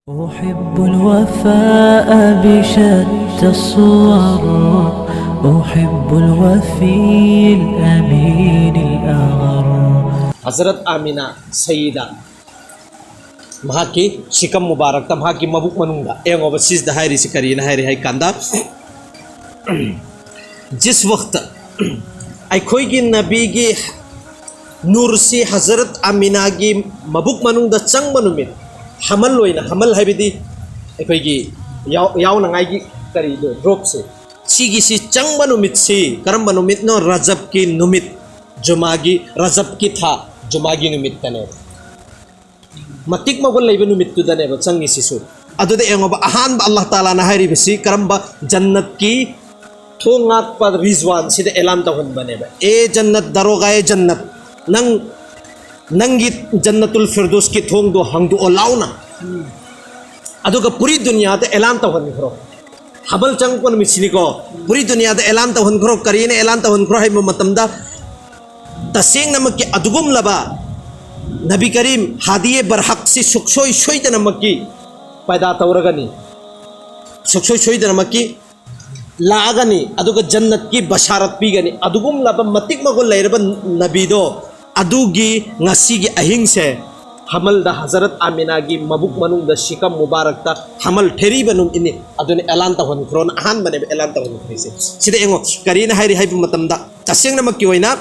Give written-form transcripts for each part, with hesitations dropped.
أحب الوفاء بشتى الصور. أحب الوفي الأمين الأغر. हजरत आमिना सईदा शिकम मुबारक मबुक मनुंगा एंगोब सिजदा हायरी से करीना हायरी हाय कांदा जिस वक्त अखोई की नबी की नूर से हजरत आमिना की मबुक मनुंगा चंग मनुमित हमल लोइना हमल हायबिदी अखोई की याव नंगाई की करी दो रोप से सीगी सी चंग मनुमित से करम मनुमित नो रजब की नुमित जुमागी रजब की था जुमागी नुमित तने मतिक मगोल लेबे नुमित तुदने ब चंगी सिसु अदुदे एंगोब अहान अल्लाह ताला ना हायरि बिसी करम्बा जन्नत की थोंगात पर रिजवान सिदे एलान तहन बने बा ए जन्नत दरोगाए जन्नत नंगी जन्नतुल फिरदौस की थोंग दो हंग दो ओलाउना अदुगा पूरी दुनिया ते एलान तहन खरो हबल चंग कोन मिसिनी को पूरी दुनिया ते एलान तहन खरो करीने एलान तहन खरो है मतमदा तसेंग नमक के अदुगुम लबा नबी करीम हादिये बरहक से सुखसोई सोईद नमक की पैदा तौरगनी सुखसोई सोईद नमक की लागनी अदुग जन्नत की बशारत पीगनी अदुगुम लबा मतिक मगुल लेरबा नबीदो अदुगी ngasi की अहिंग से हमल दा हजरत आमिना की मबुक मनुंग दा शिकम मुबारक ता हमल ठेरी बनुम इने अदुने एलान तहन खरोन आहान बने एलान तहन खरिसे सिदे एंगो करीना हायरि हायब मतमदा तसेंग नमक की होइना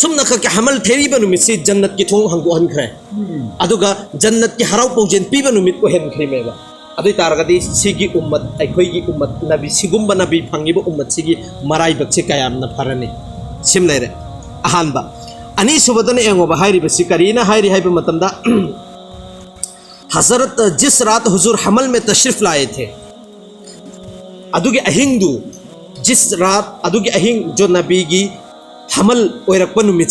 सुमना के हमल ठेरी नुमित से जन्नत की थोंग हंगो हनख्रे अदुगा जन्नत की हराव पौजेन पीब नुमित को हेनख्रे मेबा अदुई तारगदी सिगी उम्मत अखोईगी उम्मत नबी सिगुम्बा नबी फंगिबो उम्मत सिगी मराई बक्से कयामना फरने सिम लेरे अहानबा अनि सुबदने एंगोबा हायरि बसी करीना हायरि हायब मतमदा हजरत जिस रात हुजूर हमल में तशरीफ लाए थे अदुगे अहिंगदु जिस रात अदुगे अहिंग जो नबी की हमल ओरकपन नुमित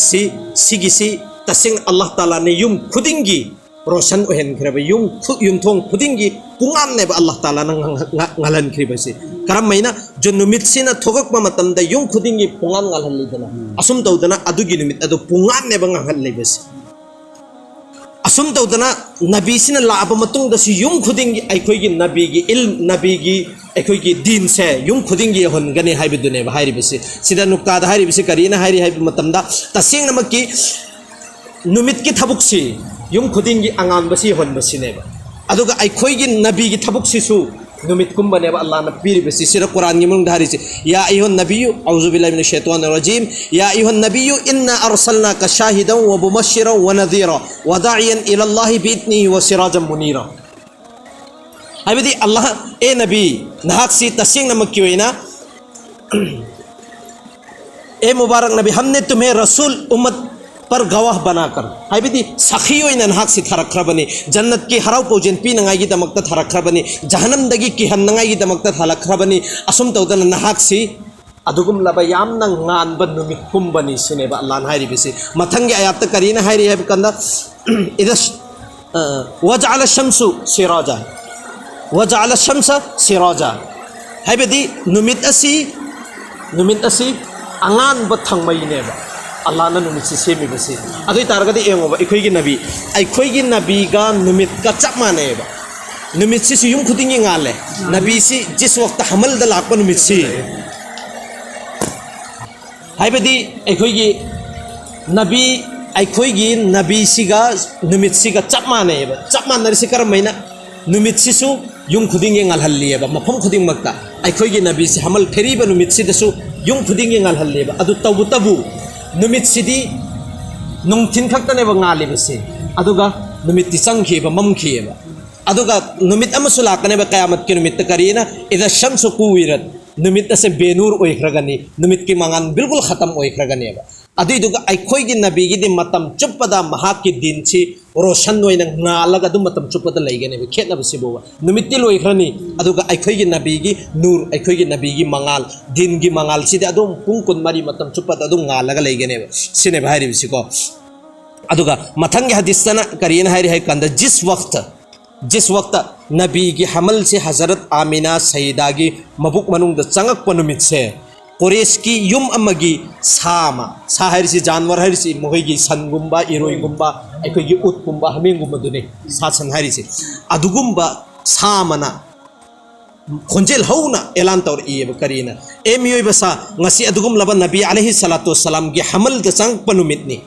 सिगिसी तसिंग अल्लाह ताला ने युम खुदिंगी रोशन ओहन खरब युम थोंग खुदिंगी पुंगाम ने अल्लाह ताला न ngalen खरिबसी करम मैना जो नुमित सिना थोगक मतम द युम खुदिंगी पुंगाम ngalen लिदना असुम तौदना अदुगी नुमित अदु पुंगाम ने ngalen लेबसी असुम तौदना नबी सिना लाब मतुंग दसी युम खुदिंगी अखोई नबी की इल्म नबी की अखोई दीन से युम खुदिंगी होनगने हाइबदुने हाइरिबसी सिदा नुक्ताद हाइरिबसी करीना हाइरि हाइब मतमदा तसेंग नमक की नुमित की थबुक से युम खुदिंगी अंगानबसी होनबसीनेबा अदुगा अखोई नबी की थबुक सिसु नुमित कुंबनेबा अल्लाह न पीरिबसी सिरा कुरान की मुंग धारिसे या अय्युहन नबिय्यु औज़ु बिल्लाहि मिनश शैतानिर रजीम या अय्युहन नबिय्यु इन्ना अर्सलनाका शाहिदन व मुबश्शिरन व नज़ीरा व दाइयन इलल्लाहि बिइज़निहि व सिराजम मुनीरा हाइबदी अल्लाह ए नबी नहाक सी तसिंग नमक की होइना ए मुबारक नबी हमने तुम्हें रसूल उम्मत पर गवाह बनाकर हाइबदी सखी होइना नहाक सी थरखरबनी जन्नत की हराव पौजेन पीनंगाई की दमक थरखरबनी जहन्नम दगी की हन्नंगाई की दमक थरखरबनी असुम तौदन नहाक सी अदुगुम लबा यामना nganba numit kumbani sineba Allah hairibisi mathangi ayat karina hairi hab kanda idas waja'ala shamsu siraja waja'ala shamsa siraja haibadi numit asi angan ba thangmai neba Allah na numit si semi basi adui targadi engoba ikhoigi nabi ga numit ka chapma neba numit si yum khudingi ngale nabi si jis waqt hamal da lakpa numit si हाइबदी नबी सिगा नुमित सिगा चप मानरसी करमैना नुमित Sissu yum खुदिंगे ngalhallieba मफम खुदिंग मक्ता अखोईगी नबी से हमल फेरीबा नुमित सिदसु yum खुदिंगे ngalhallieba अदु तबु नुमित सिदी नोंथिन खक्तनेबा ngaliबसे अदुगा नुमित तिचंगखिबा ममखिबा अदुगा नुमित अमसु लाकनेबा कयामत के नुमित करीना इदा शम्सु कुविरत नुमित से बेनूर ओइख्रगनी नुमित की मंगान बिल्कुल खत्म ओइख्रगनेबा अदुइदुगा अखोईगी नबीगी दि मतम चुप्पदा महाक की दिन छि रोशन ओइना ngalaga दु मतम चुप्पदा लैगनेबा खेतबसिबोबा नुमित ति लोइख्रनी अदुगा अखोईगी नबीगी नूर अखोईगी नबीगी मंगाल दिन की मंगाल सिदे अदुम पुंग कुनमारी मतम चुप्पदा अदुम ngalaga लैगनेबा सिने भाइरिबिसिको अदुगा मथंगी हदीसना करीन हाइरि है कंद जिस वक्त नबी की हमल से हजरत आमिना सईदा की मबुक मनुंग चंगक नुमित से कोरेश की युम अमगी सामा सा हरिसी जानवर हरिसी मोहगी सनगुम्बा इरोइगुम्बा अखोगी उटगुम्बा हमेंगुम्बा दुने सा सन हरिसी अदुगुम्बा सामना खोंजेल हौना एलान तौर इब करीना ए मियोइबसा ngasi adugum laba nabi alaihi salatu wassalam gi hamal da chang panumitni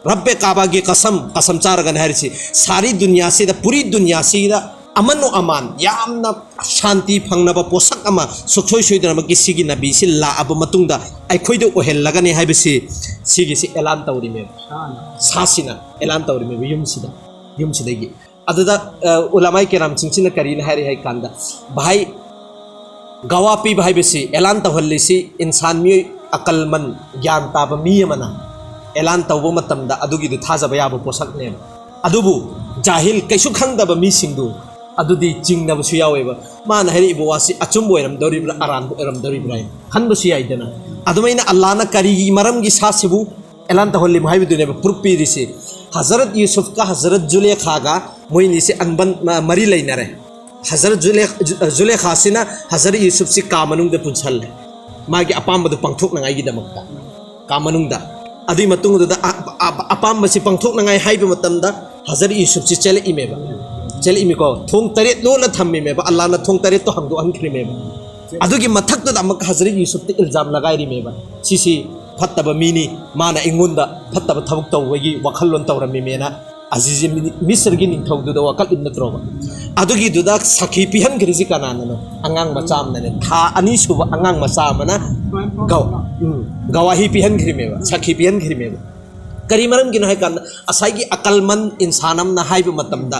rabbe kaaba gi qasam charagan harisi sari dunya se da puri dunya se da amano aman yamna shanti phangnaba posak ama sokhoi soidana gi sigi nabi si la aba matungda ai khoido ohel lagani haibisi sigi si elan tawri me sasina elan tawri me yum sida gi adada ulamai kiram chingchina karina hari hai kanda bhai gawa pi bhai bisi elan tawhallisi insan mi akalman gyan taba mi mana elan tawbo matamda adugi du thajaba yaba posak ne adubu jahil kaisu khangdaba mi singdu adudi jingna bu yaweba mana hari ibu wasi achum boiram doribra aran boiram doribra hanbu si aidana adumaina allah na kari maram gi sasibu elan tawhalli bhai bi dune purpi risi hazrat yusuf ka hazrat zulekha ga moini se anban mari leinare hazrat zulekha sina hazrat yusuf si ka manung da punchal magi apam du pangthok nangai gi damakta ka manung da adui matung da apam si pangthok nangai haibe matamda hazrat yusuf si chele imeba chele imiko thong taret lo na thammi meba allah na thong taret to hangdu ankhri meba adugi mathak da amak hazrat yusuf te iljam lagai ri meba sisi fattaba mini mana ingunda fattaba thabuk tawgi wakhalon tawrami mena azizi misr gi ning thawdu da wakal ibn troba adugi duda sakhi pihan griji kanana no angang macham na ne tha ani suba angang macha mana gawahi pihan gri meba sakhi pihan gri meba kari maram gi no hai kan asai gi akalman insanam na haiba matamda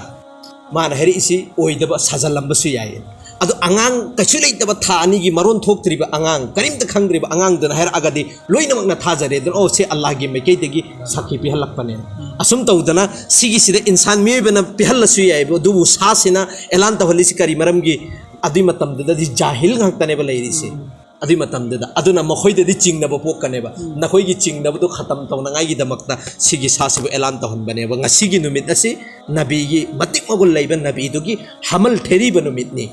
mana heri isi oidaba sajalam basu yaye adu angang kachu leitaba tha ani gi maron thoktriba angang karimta khangriba angang dana her agadi loinamak na thajare dan o se allah gi mekei tegi sakhi pi halakpane asum tawdana sigi sida insan miyebana pi halasu yaye bo dubu sasina elan tawhalisi kari maram gi adi matam da di jahil ngantane ba leirisi adi matam da aduna mokhoi da di chingna ba pokkane ba nakhoi gi chingna bu khatam tawna ngai gi damakta sigi sasibu elan tahon bane ba ngasi gi numit asi nabi gi matik magul leiba nabi du gi hamal theri ba numit ni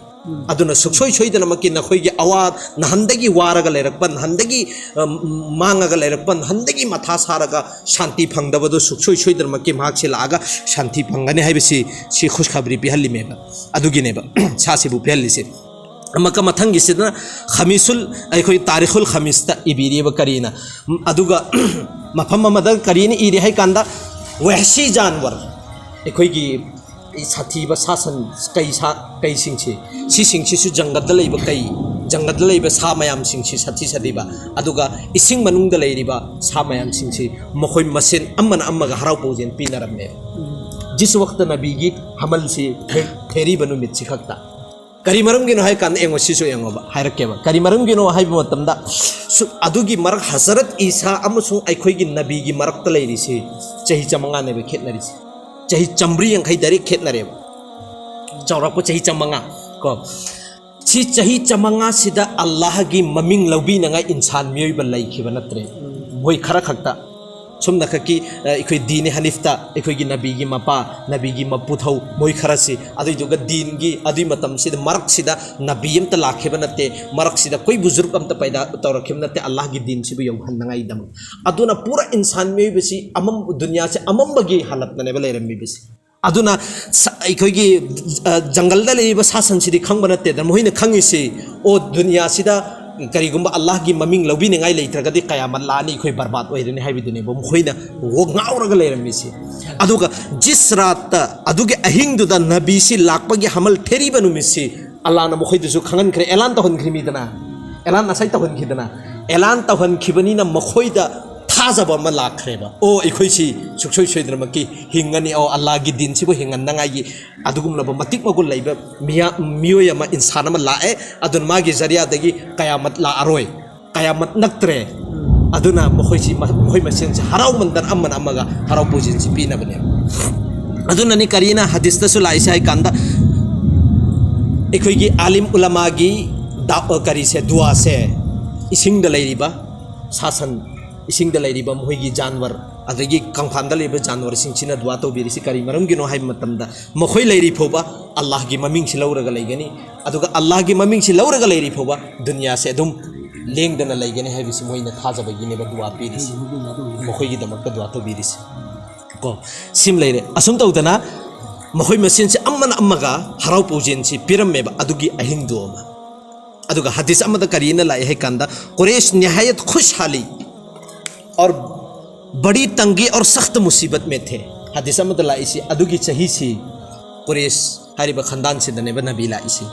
aduna suksoi soidana makki nakhoi gi awat nahandagi waraga lerakpan nahandagi mangaga lerakpan nahandagi matha saraga shanti phangdaba do suksoi soidana makki mahak se laga shanti phangane haibisi si khush khabri pi halli meba adugi neba sasibu pi halli se amaka mathangi sidna khamisul aikhoi tarikhul khamista ibiri ba karina aduga mafam amada karini iri hai kanda wahsi janwar aikhoi gi साथी बा सासन कई सिंगछि सी सिंगछि सु jungle the lab कई jungle the lab सा मयाम सिंगछि साथी सदिबा अदुगा इसिंग मनुंग the लैरिबा सा मयाम सिंगछि मखोय मसेन अम्मन अम्मगा हराव पोजेन पिनरमने जिस वक्त नबी गी हमल से फेरी बनु मिछि खक्ता करी मरम गिनो हाय कान एंगो सिसु एंगोबा हायरकेबा करी मरम गिनो हाय मतमदा अदुगी मरक हजरत ईसा अमसु अखोय गी नबी गी मरक त लैरिसि चही चमंगा ने बे खेतनरिसि चाहे चमरी यंखै डायरेक्ट खेतनरे चौरप चाहे चमंगा को सी चाहे चमंगा सिदा अल्लाह की ममिंग लौबी नंगा इंसान मियोइबा लैखिबा नत्रे मोय खरा खक्ता सुमना खकी इखोय दीन हनीफता इखोय की नबी की मपा नबी की मपुथौ मोय खरासी अदुइ दुगा दीन की अदुइ मतम सिदा मरक सिदा नबी यमता लाखिबा नते मरक सिदा कोई बुजुर्ग अमता पैदा तौरखिब नते अल्लाह की दीन सिबु यौहन नंगाई दम अदुना पूरा इंसान मियोइबसी अमम दुनिया से अममबगी हालत नने बलेरमिबसी अदुना इखोय की जंगल दा लेबा सासन सिदि खंगबा नते द मोहिन खंगिसी ओ दुनिया सिदा करीगुम्बा अल्लाह की ममिंग लौबी निगाई लेत्रगदि कयामत लानी खोई बर्बाद ओइरने हाइबिदुने बम खोइना वो गाउरग लेरमिसी अदुगा जिस रात अदुगे अहिंग दुदा नबी सी लाकपगी हमल थेरी बनुमिसी अल्लाह न मखोइदुसु खंगन खरे एलान तहन खिमिदना एलान असै तहन खिदना एलान तहन खिबनी न मखोइदा थाजबा म लाखरेबा ओ इखोइसी सुक्सोइ सोइद्रमकी हिंगनी ओ अल्लाह की दिन सिबु हिंगन नंगाई अदुगुमलब मतिक मगुल लैबा मियोय म इंसान म लाए अदुन मागी जरिया दगी कयामत ला अरोय कयामत नक्त्रे अदुना मखोइसी मखोइ मसेन हराव मंदन अमन अमगा हराव पोजिन सि पिनबने अदुना नि करीना हदीस तसु लाइसाय कांदा इखोइ की आलिम उलमा की दा करी से दुआ से इसिंग द लैरिबा सासन इसिंग द लैरिबा मोहिगी जानवर अदगी कंफान द लैबा जानवर सिंचिना दुआ तौबिरिसि करी मरम गिनो हाय मतमदा मखोय लैरि फोबा अल्लाह की ममिंग सि लौरगा लैगनी अदुगा अल्लाह की ममिंग सि लौरगा लैरि फोबा दुनिया से दुम लेंदना लेगने है बिसी मोइना थाजबगिने दुआ पीरिस मखोइगी दमक दुआ तो बीरिस को सिम लेरे असुम तौदना मखोइ मसिन से अम्मन अम्मगा हराउ पूजेन से पिरमेब अदुगी अहिंग दोमा अदुगा हदीस अमदा करीना लाए है कंदा कुरैश निहायत खुशहाली और बड़ी तंगी और सख्त मुसीबत में थे हदीस अमदा लाए से अदुगी सही से कुरैश हरिब खानदान से दने नबी लाए से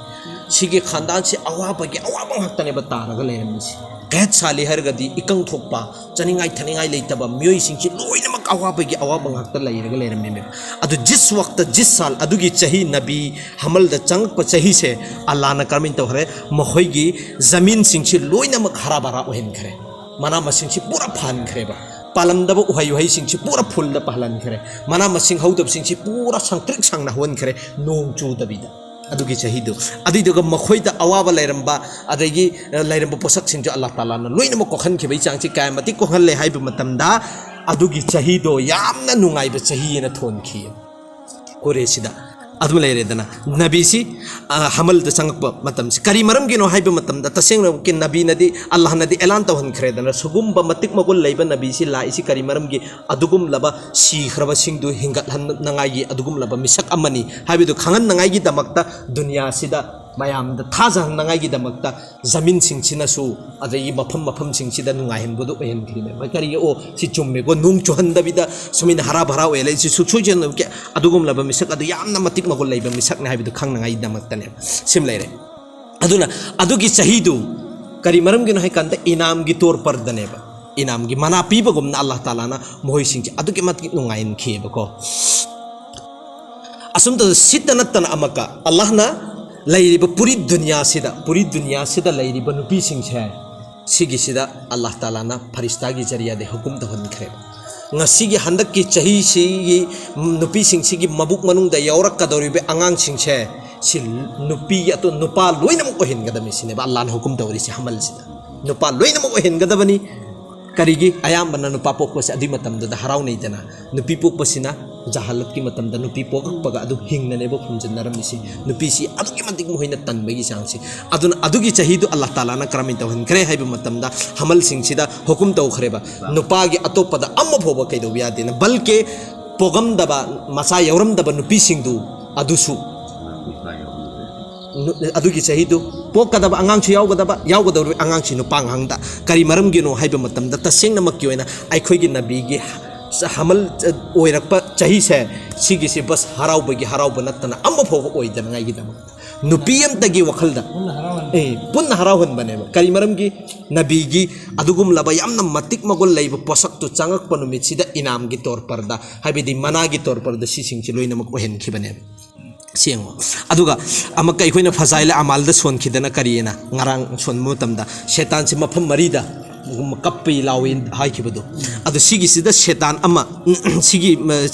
सिगे खानदान से अवाब के अवाब हक्तने बतारग लेरमिसी गैत साली हरगदी इकंग थोपा चनिंगाई थनिंगाई लेतबा मियोई सिंची लोइनमक अवाब के अवाब हक्त लेरग लेरमिमे अदु जिस वक्त जिस साल अदुगी चही नबी हमल द चंग प चही से अल्लाह न करमिन तोहरे मखोइगी जमीन सिंची लोइनमक हरा भरा ओहेन खरे मना मसिंची पूरा फान खरेबा पालमदब उहाई उहाई सिंची पूरा फुल द पहलन खरे मना मसिंग हौदब सिंची पूरा संत्रिक संगना होन खरे नोंग चूदबिदा अदुगी चाहिदो अदुदुगा मखोइदा अवाबा लेरंबा अदगी लेरंबा पोसक सिंजो अल्लाह ताला न लोइनम कोखन खिबै चांगची काय मति कोहन ले हाइब मतमदा अदुगी चाहिदो यामना नुंगाइबा चाहिएना थोनखि कोरेसिदा अदुम लेरेदना नबीसी हमल द संगप मतम से करी मरम गिनो हाइब मतमदा तसेंग के नबी नदी अल्लाह नदी ऐलान तहन खरेदना सुगुम ब मतिक मगुल लेबा नबीसी लाइसी करी मरम गी अदुगुम लबा सीखरबा सिंदु हिंगत हन नंगाई अदुगुम लबा मिसक अमनी हाइबदु खंगन नंगाई गी दमकता दुनिया सिदा मायाम द थाजा नंगाई गी दमकता जमीन सिंचिनसु अदगी मफम मफम सिंचिदा नुंगाहिन बदु ओहेन खरिमे करी ओ सि चुम्मे गो नुंग चुहंदबिदा सुमिन हरा भरा ओले सि सुछुजन के अदुगुम लबा मिसक अदु यामना मतिक मगुल लेबा मिसक ना हाइबदु खंग नंगाई दमकतने सिम लेरे अदुना अदुगी चाहिदु करी मरम गिनो है कंद इनाम गी तौर पर दनेबा इनाम गी मना पीबगुमना अल्लाह ताला ना मोहि सिंची अदुगी मतिक नुंगाइन खिबको असुम तो सितनतन अमका अल्लाह ना लैरिब पूरी दुनिया सिदा लैरिब नुपी सिंह है सिगी सिदा अल्लाह ताला ना फरिश्ता की जरिया दे हुकुम दहन खरेब ngasi handak ki chahi si nupi sing si mabuk manung da yaurak kadori be angang sing che si nupi atau nupa loina mo hin gada mi sine ba Allah na hukum dawri si hamal sida nupa loina mo hin gada bani karigi ayam bana nupa pok pa si adi matam da haraw nei dana nupi pok pa sina jahalat ki matam da nupi pok paga adu hing na nebo phunjan naram ni si nupi si adu ki matik mo hin tan bagi sang si aduna adu gi chahi du Allah taala na karamin tawhan kare hai ba matam da hamal sing sida hukum taw khreba nupa gi atopa da amma phoba kai do biya dina balke pogam daba masa yauram daba nupi sing du adusu adugi chahidu pokadaba angang chu yaugadaw angang chi no panghangda kari maram gino haiba matam da taseng na makki oina aikhoi gi nabi gi hamal oirakpa chahi se sigi se bas harau bagi harau banatna amma phoga oidan ngai gi dam nupiyam tagi wakhalda punna harawan bane kari maram gi nabi gi adugum laba yamna matik magol leiba posak tu changak panumit sida inam gi tor parda habidi mana gi tor parda si sing chi loina mak ohen khi bane siengo aduga amaka ikoina fazaila amalda son khidana kariyena ngarang son mutamda shaitan si mafam marida kappi lawin hai khibadu adu sigi sida shaitan ama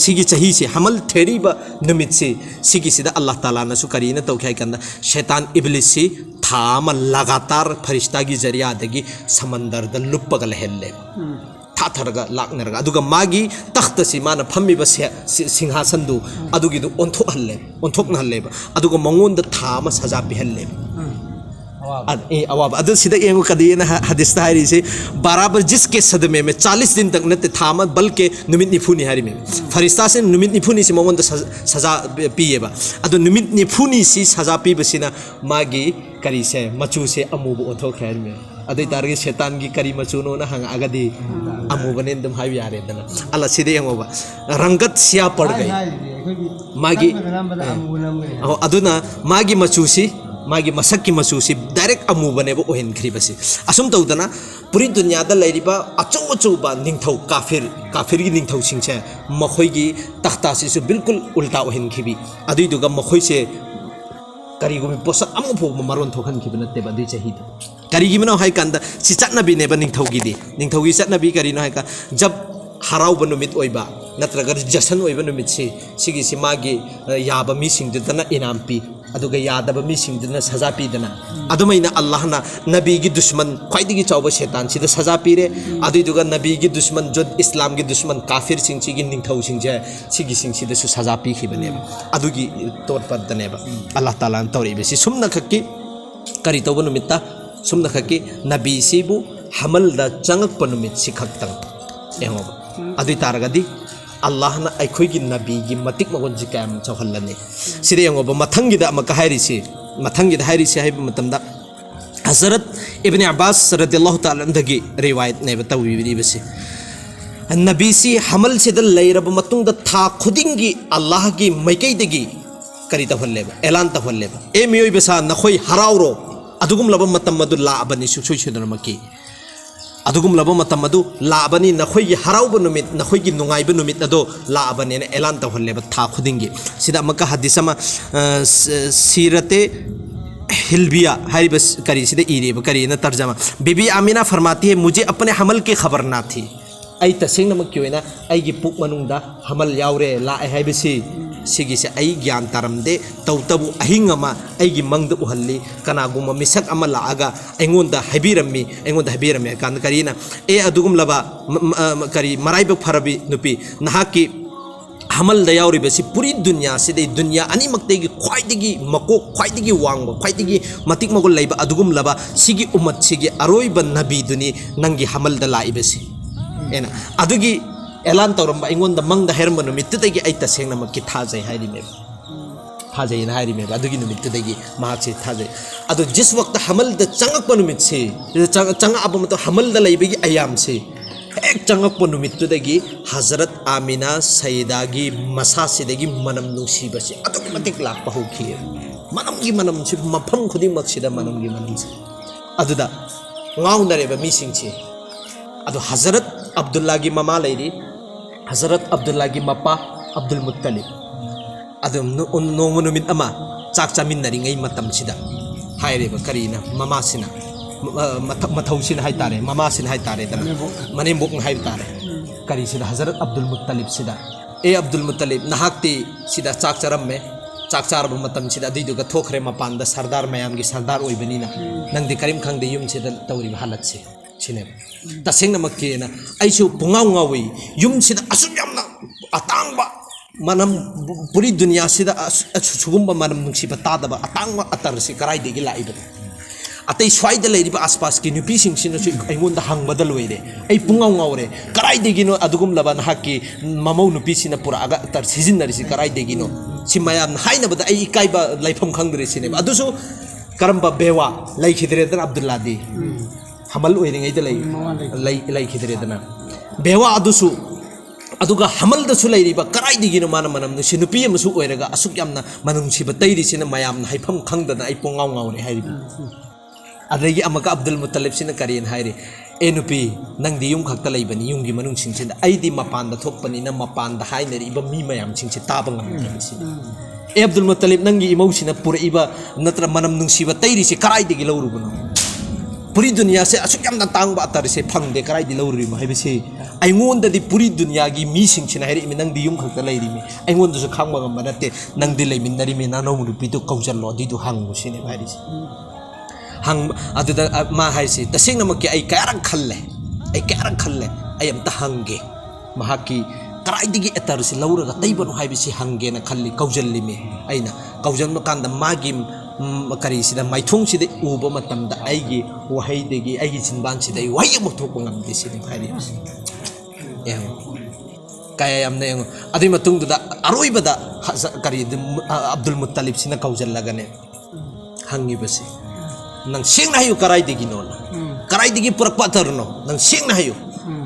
sigi chahi se hamal theri ba numit se sigi sida Allah taala na su karina tawkhai kanda shaitan iblis se thama lagatar farishta gi jariya dagi samandar da luppagal helle थाथरगा लाकनरगा अदुगा मागी तख्त सि माना फम्मी बस सिंहासन दु अदुगी दु ओंथोकन हल्ले अदुगा मंगोन the थामा सजा पिहल्ले अवाब अदु सिदा एंगो कदियना हदीस हारी से बराबर जिसके सदमे में 40 दिन तक नते थामा बल्कि नुमित निफुनी हारी में फरिश्ता से नुमित निफुनी से मंगोन द सजा पिएबा अदु नुमित निफुनी से सजा पिबसिना मागी करी से मचू से अमुब ओंथोखैर में अदई तारगे शैतान की करी मचूनो ना हंग अगदी अमुबने दम हाई यारे दना अल्लाह सीधे यंगोबा रंगत सिया पड़ गई मागी अदुना मागी मचूसी मागी मसक की मचूसी डायरेक्ट अमुबने बो ओहेन खरीबसी असुम तौदना पूरी दुनिया दा लैरिबा अचौ अचौबा निंगथौ काफिर की निंगथौ सिंचे मखोई की तख्ता से बिल्कुल उल्टा ओहेन खिबी अदुई दुगा मखोई से करीगुमी पोसक अमुफो मरोन थोखन खिबन नतेबा दुई चाहिद करीगी मनो हाई कंदा सि चटनबी नेबा निंगथौगी चटनबी करीनो हाई का जब हराव बनुमित ओइबा नत्रगा जसन ओइबा नुमित सिगी सि मागी याबा मी सिंगदना इनाम पी अदुगा यादबा मी सिंगदना सजा पीदना अदुमैना अल्लाह ना नबी की दुश्मन ख्वाइदिगी चावबा शैतान सिदा सजा पीरे अदुइदुगा नबी की दुश्मन जो इस्लाम की दुश्मन काफिर सिंगसिगी निंगथौ सिंगजे सिगी सिंगसिदा सु सजा पी खिबने अदुगी तौर पर दनेबा अल्लाह ताला न तौरिबे सि सुमना खक्की करी तौबा नुमित्ता सुमना खकी नबी सिबु हमल दा चंगक पनुमित सिखक्तंग एंगोब अदुई तारगदी अल्लाह ना अखोई नबी की मतिक मगोन जी कैम चौहल्लने सिदे एंगोब मथंगिदा अमका हायरिसी मथंगिदा हायरिसी हाइब मतमदा हजरत इब्न अब्बास रदियल्लाहु ताला अंदगी रिवायत ने बताविबसे नबी सी हमल से लेरब मतुंग था खुदिंगी अल्लाह की मैकैदगी करी तहल्लेब ऐलान तहल्लेब ए मियोय बेसा नखोई हरावरो अदुगुम लब मतम मदु लाबनी सुसुई सुदरमकी अदुगुम लब मतम मदु लाबनी नखोई हरावब नुमित नखोई नुंगाइब नुमित अदो लाबनी ने ऐलान तहल्लेब था खुदिंगी सिदा मका हदीस अमा सीरते हिलबिया हारी बस करी सीधे इरेब करी न तर्जमा बीबी आमिना फरमाती है मुझे अपने हमल की खबर ना थी आई तसेंग नमक की होना आई की पुक मनुंगदा हमल यावरे लाए है बिसी सिगी से आई ज्ञान तारमदे तौतबु अहिंग अमा आई की मंगद उहल्ली कनागुम मिसक अमा लागा एंगोंदा हबीरम्मी कान करीना ए अदुगुम लबा करी मराइब फरबी नुपी नहाकी हमल दयावरी बसी पूरी दुनिया से दुनिया अनिमक्ते की ख्वाइदगी मको ख्वाइदगी वांग ख्वाइदगी मतिक मगुल लैबा अदुगुम लबा सिगी उम्मत सिगी अरोइब नबी दुनी नंगी हमल द लाइबसी एना अदुगी ऐलान तौरम्बा इंगोंद मंगद हेरम नुमित्तुदगी आई तसेंगना मक्की थाजै हाइरिमे थाजैना हाइरिमे अदुगी नुमित्तुदगी महासे थाजै अदु जिस वक्त हमल द चंगक नुमित से चंग अब मत हमल द लैबगी अयाम से एक चंगक नुमित्तुदगी हजरत आमिना सईदागी मसासिदगी मनम नुसीबसे अदुगी मतिक लाप होखि मनमगी मनम से मफम खुदी मक्सिदा मनमगी मनम से अदुदा ngaundareba misingchi adu हजरत अब्दुल्ला की ममा लेरी हजरत अब्दुल्ला की मपा अब्दुल मुत्तलिब अदम नोंग नुमित अमा चाक चामिन्नरिङै मतमसिदा हाइरेबा करीना ममासिना मथौसिन हाइ तारे ममासिन हाइ तारे दना मनेम्बोक हाइ तारे करीसिदा हजरत अब्दुल मुत्तलिब सिदा ए अब्दुल मुत्तलिब नहाक्ति सिदा चाक चरम्मे चाक चारब मतमसिदा दिदुगा थोखरे मपानदा सरदार मयामगी सरदार ओइबनिना नंगदि करीम खंगदे युमसिदा तौरिबा हालतसे छिने तसेंगना मक्केना आइसु पुंगाव ngawi युमसिदा असु यामना अतांगबा मनम पूरी दुनिया सिदा सुगुम्बा मनम नुंसिबा तादबा अतांगबा अतरसि कराइदेगी लाइबा अतै स्वाइदा लेरिबा आसपास की नुपीसिंग सिनसु आइंगोंदा हंगबदा लोइरे आई पुंगाव ngawre कराइदेगिनो अदुगुम लबा नहाकी ममौ नुपीसिना पुरागा तर सिजिनरिसि कराइदेगिनो सिमायाम हाइनबदा आई इकाइबा लाइफम खंगदरिसिने अदुसु करम्बा बेवा लाइखिदरेदन अब्दुल्ला दी हमल ओइरिङैदा लाइखिदरेदना बेवा अदुसु अदुगा हमल दसु लैरिबा कराइदिगिनो माना मनम नुसि नुपी अमसु ओइरगा असुक यामना मनुंसिबा तैरिसिना मयाम हाइफम खंगदना आई पुंगाव ngawre हाइरिबा अदगी अमका अब्दुल मुत्तलिब सिना करियन हाइरे ए नुपी नंगदी युम खक्ता लैबनी युमगी मनुंग सिंसिदा आइदी मपानदा थोकपनिना मपानदा हाइनरिबा मी मयाम सिंसि ताबा ngamdrabisi ए अब्दुल मुत्तलिब नंगी इमौसिना पुरइबा नत्र मनम नुंसिबा तैरिसि कराइदिगी लौरुबनो पूरी दुनिया से असुक यामना तांगबा अतरसे फंगदे कराइदि लौरुरिबा हाइबसे आइंगोंददि पूरी दुनिया की मी सिंसिना हाइरि इमे नंगदी युम खक्ता लैरिमी आइंगोंदसु खांगबा ngamba नते नंगदी लैमिनरिमी नानौ रुपीदु कौजल्लो दिदु हांगुसिने हाइरिसि हंग अदुदा मा हाइसि तसेंगनमक्की आई कयारं खल्ले आई अमता हंगे महाकी कराइदिगी एतरसि लौरगा तैबनु हाइबिसि हंगेना खल्ली कौजल्लिमी आइना कौजल्म कांदा मागी करीसिदा माइथोंसिदे उबा मतमदा आइगी वहाइदेगी आइगी चिनबानसिदा आई वहाइ अमु थोकपा ngamdisini हाइरिसि A kaya yamna yang adi matungda aroibada kari Abdul Muttalib sina kaujallagane hangi basi nang sing na hayu karai digi non karai digi purak patarno nang sing na hayu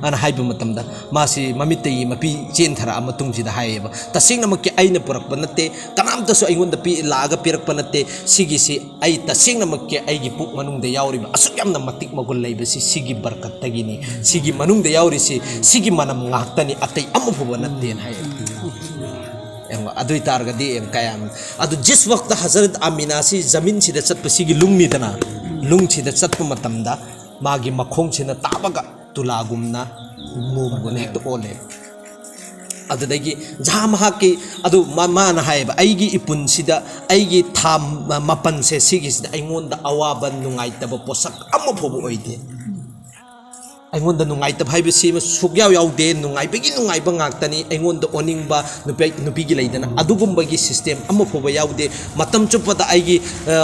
ana haibu matamda masi mamite mapi chen thara amatung sida haiba ta sing na makki aina purak panate kanam ta so aingon da pi laga pirak panate sigi si ai ta sing na makki ai gi puk manung da yauri asuk yam na matik magul lai basi sigi barkat tagini sigi manung da yauri si sigi manam ngaktani atai amu phuba naten hai adui targa di em kayam adu jis waqt Hazrat Amina si zamin si da chat sigi lung ni dana lung si da chat matamda magi makhong sina tabaga tulagumna mum gune to ole adudagi jama ki adu mama na haiba aigi ipun sida aigi tham mapan se sigi sida aingonda awaban nungai taba posak amo phobu oide ꯑꯩꯉꯣꯟꯗ ꯅꯨꯡꯉꯥꯏꯇꯕ ꯍꯥꯏꯕꯁꯤ ꯁꯨꯛꯌꯥꯎ ꯌꯥꯎꯗꯦ ꯅꯨꯡꯉꯥꯏꯕꯒꯤ ꯅꯨꯡꯉꯥꯏꯕ ꯉꯥꯛꯇꯅꯤ ꯑꯩꯉꯣꯟꯗ ꯑꯣꯅꯤꯡꯕ ꯅꯨꯄꯤꯒꯤ ꯂꯩꯗꯅ ꯑꯗꯨꯒꯨꯝꯕꯒꯤ ꯁꯤꯁꯇꯦꯝ ꯑꯃ ꯐꯥꯎꯕ ꯌꯥꯎꯗꯦ ꯃꯇꯝ ꯆꯨꯞꯄꯗ ꯑꯩꯒꯤ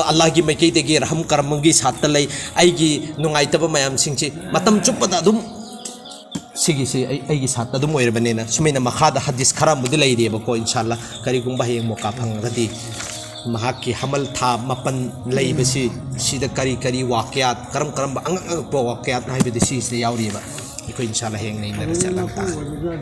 ꯑꯜꯂꯥꯍꯒꯤ ꯃꯥꯏꯀꯩꯗꯒꯤ ꯔꯍꯝ ꯀꯔꯝꯒꯤ ꯁꯥꯠꯇ ꯂꯩ ꯑꯩꯒꯤ ꯅꯨꯡꯉꯥꯏꯇꯕ ꯃꯌꯥꯝꯁꯤꯡꯁꯤ ꯃꯇꯝ ꯆꯨꯞꯄꯗ ꯑꯗꯨꯝ ꯁꯤꯒꯤꯁꯤ ꯑꯩꯒꯤ ꯁꯥꯠꯇ ꯑꯗꯨꯝ ꯑꯣꯏꯔꯕꯅꯤꯅ ꯁꯨꯃꯥꯏꯅ ꯃꯈꯥꯗ ꯍꯗꯤꯁ ꯈꯔ ꯑꯃꯗꯤ ꯂꯩꯔꯤꯑꯕꯀꯣ ꯏꯟꯁꯥꯜꯂꯥ ꯀꯔꯤꯒꯨꯝꯕ ꯍꯌꯦꯡ ꯃꯣꯀꯥ ꯐꯪꯉꯒꯗꯤ ꯃꯍꯥꯛꯀꯤ ꯍꯃꯜ ꯊꯥ 9 ꯂꯩꯕꯁꯤ ꯁꯤꯗ ꯀꯔꯤ ꯋꯥꯀꯌꯥꯠ ꯀꯔꯝꯕ ꯑꯉꯛꯄ ꯋꯥꯀꯌꯥꯠ ꯍꯥꯏꯕꯗꯤ ꯁꯤꯁꯤꯗ ꯌꯥꯎꯔꯤꯑꯕ ꯑꯩꯈꯣꯏ ꯏꯟꯁꯥꯜꯂꯥ ꯍꯌꯦꯡ ꯅꯩꯅꯔꯁꯦ ꯑꯜꯂꯥꯍ ꯇꯥꯂꯥ